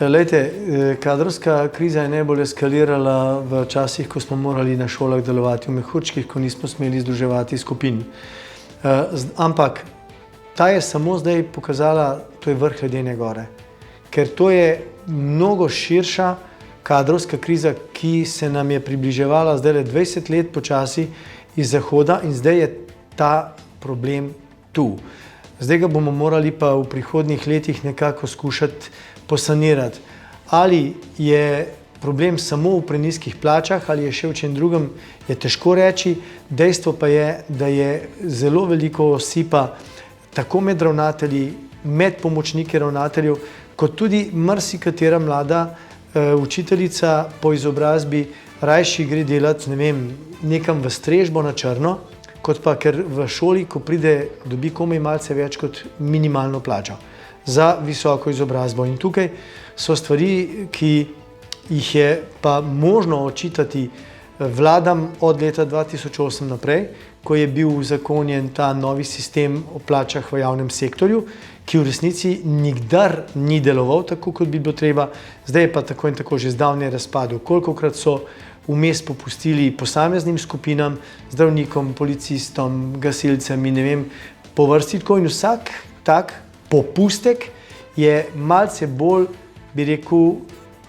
Lejte, kadrovska kriza je najbolj eskalirala v časih, ko smo morali na šolah delovati v mehurčkih, ko nismo smeli združevati skupin. Ampak ta je samo zdaj pokazala, to je vrh ledene gore. Ker to je mnogo širša kadrovska kriza, ki se nam je približevala zdaj le 20 let počasi iz Zahoda in zdaj je ta problem tu. Zdaj ga bomo morali pa v prihodnjih letih nekako skušati posanirati. Ali je problem samo v prenizkih plačah ali je še v čem drugem, je težko reči. Dejstvo pa je, da je zelo veliko osipa tako med ravnatelji, med pomočniki ravnateljev, kot tudi marsikatera mlada učiteljica po izobrazbi rajši gre delati, ne vem, nekam v strežbo na črno, kot pa ker v šoli, ko pride, dobi komaj malce več kot minimalno plačo za visoko izobrazbo. In tukaj so stvari, ki jih je pa možno očitati vladam od leta 2008 naprej, ko je bil uzakonjen ta novi sistem o plačah v javnem sektorju, ki v resnici nikdar ni deloval tako, kot bi bilo treba. Zdaj je pa tako in tako že zdavnaj razpadel. Kolikokrat so vmes popustili posameznim skupinam, zdravnikom, policistom, gasilcem in ne vem, po vrsti tako, in vsak tak popustek je malce bolj, bi rekel,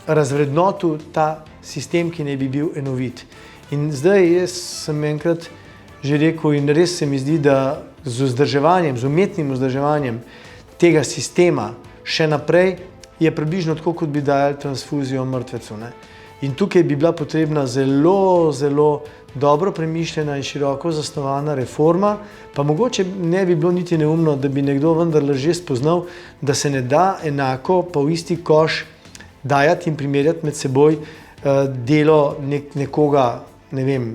razvrednotil ta sistem, ki naj bi bil enovit. In zdaj jaz sem enkrat že rekel in res se mi zdi, da z vzdrževanjem, z umetnim vzdrževanjem tega sistema še naprej je približno tako, kot bi dajali transfuzijo mrtvecu, ne. In tukaj bi bila potrebna zelo, zelo dobro premišljena in široko zasnovana reforma, pa mogoče ne bi bilo niti neumno, da bi nekdo vendarle že spoznal, da se ne da enako pa v isti koš dajati in primerjati med seboj delo nekoga, ne vem,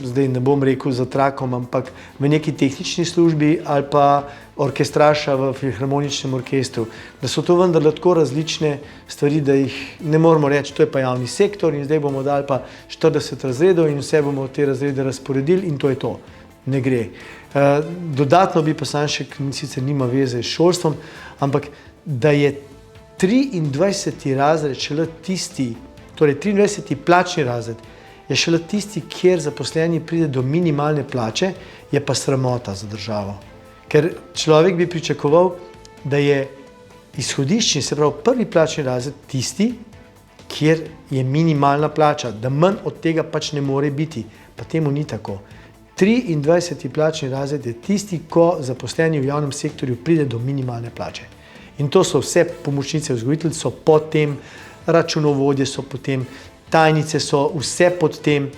zdaj ne bom rekel za trakom, ampak v neki tehnični službi ali pa orkestraša v filharmoničnem orkestru. Da so to vendarle tako različne stvari, da jih ne moramo reči, to je pa javni sektor in zdaj bomo dali pa 40 razredov in vse bomo te razrede razporedili in to je to. Ne gre. Dodatno bi pa sam še, sicer nima veze s šolstvom, ampak da je 23. razred šele tisti, torej 23. plačni razred, je šele tisti, kjer zaposleni pride do minimalne plače, je pa sramota za državo. Ker človek bi pričakoval, da je izhodiščni, se pravi prvi plačni razred tisti, kjer je minimalna plača, da manj od tega pač ne more biti. Pa temu ni tako. 23. plačni razred je tisti, ko zaposleni v javnem sektorju pride do minimalne plače. In to so vse pomočnice vzgojiteljice, so pod tem, računovodje so pod tem, tajnice so vse pod tem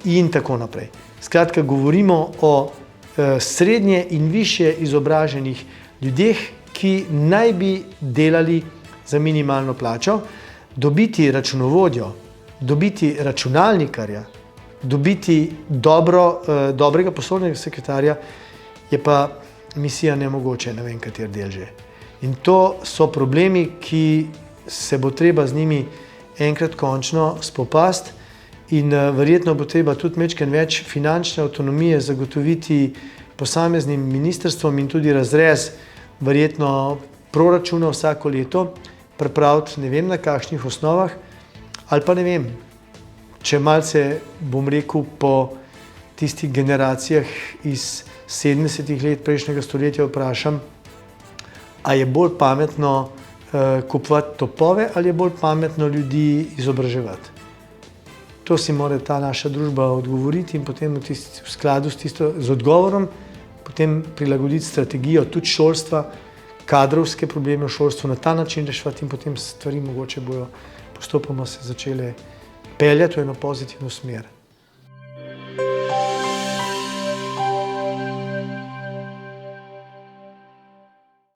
in tako naprej. Skratka, govorimo o srednje in višje izobraženih ljudeh, ki naj bi delali za minimalno plačo. Dobiti računovodjo, dobiti računalnikarja, dobiti dobrega poslovnega sekretarja je pa misija nemogoče, ne vem kater del že. In to so problemi, ki se bo treba z njimi enkrat končno spopasti in verjetno bo treba tudi majčkeno več finančne avtonomije zagotoviti posameznim ministrstvom in tudi razrez verjetno proračuna vsako leto pripraviti, ne vem na kakšnih osnovah, ali pa ne vem, če malce, bom rekel, po tistih generacijah iz 70. let prejšnjega stoletja vprašam, a je bolj pametno kupovati topove ali je bolj pametno ljudi izobraževati. To si mora ta naša družba odgovoriti in potem v skladu z odgovorom potem prilagoditi strategijo tudi šolstva, kadrovske probleme v šolstvu na ta način reševati in potem stvari mogoče bojo postopoma se začele peljati v eno pozitivno smer.